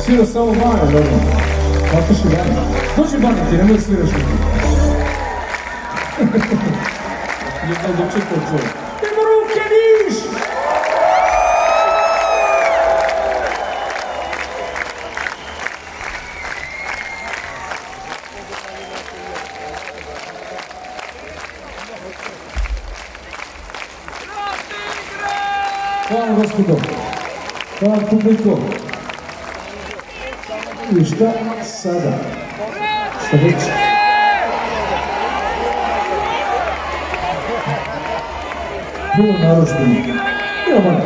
Svira samo Bane, dobro. Kako še Bane? Dođi Bane ti, nemoj sviraš mi. Jedno dočekao čovjek. Nema ruke, viš! Hvala gospodo, hvala publiko. I šta sada? Šta već? Bilo naročbeni. Idemo malo.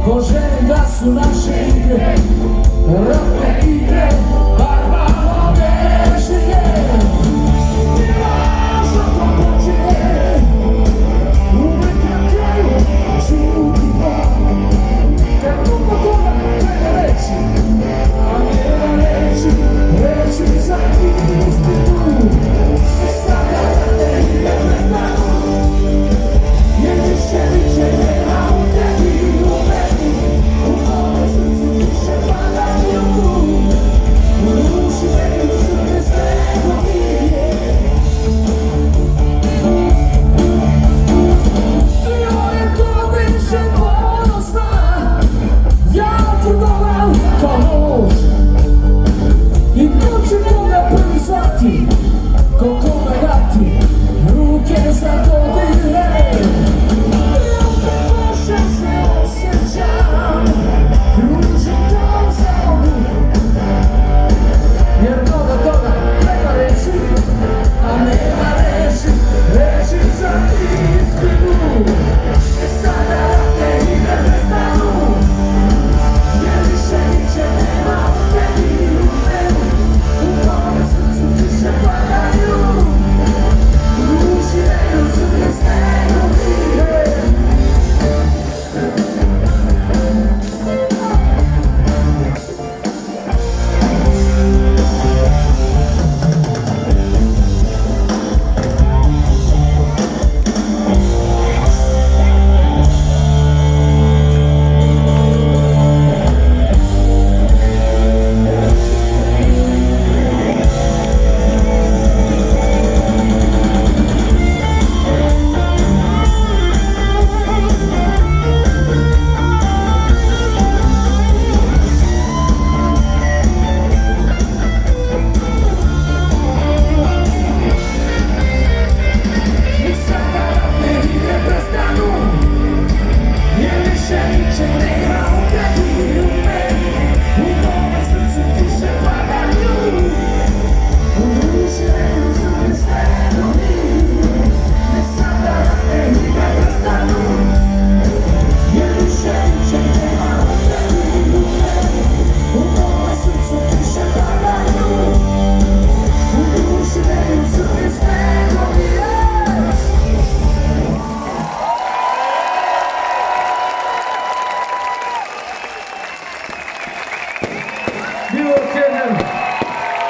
Poželim da su naše igre, ratne igre, barbarno bežnije. I važno to počinje, uvek na kraju čutimo. Kad puno toga treba reći, a nema reći za istinu. I sada da te igre prestanu, jer više više nema u tebi.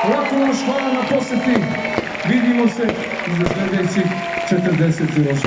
Lako vam hvala na posjeti. Vidimo se za sljedećih 40 još.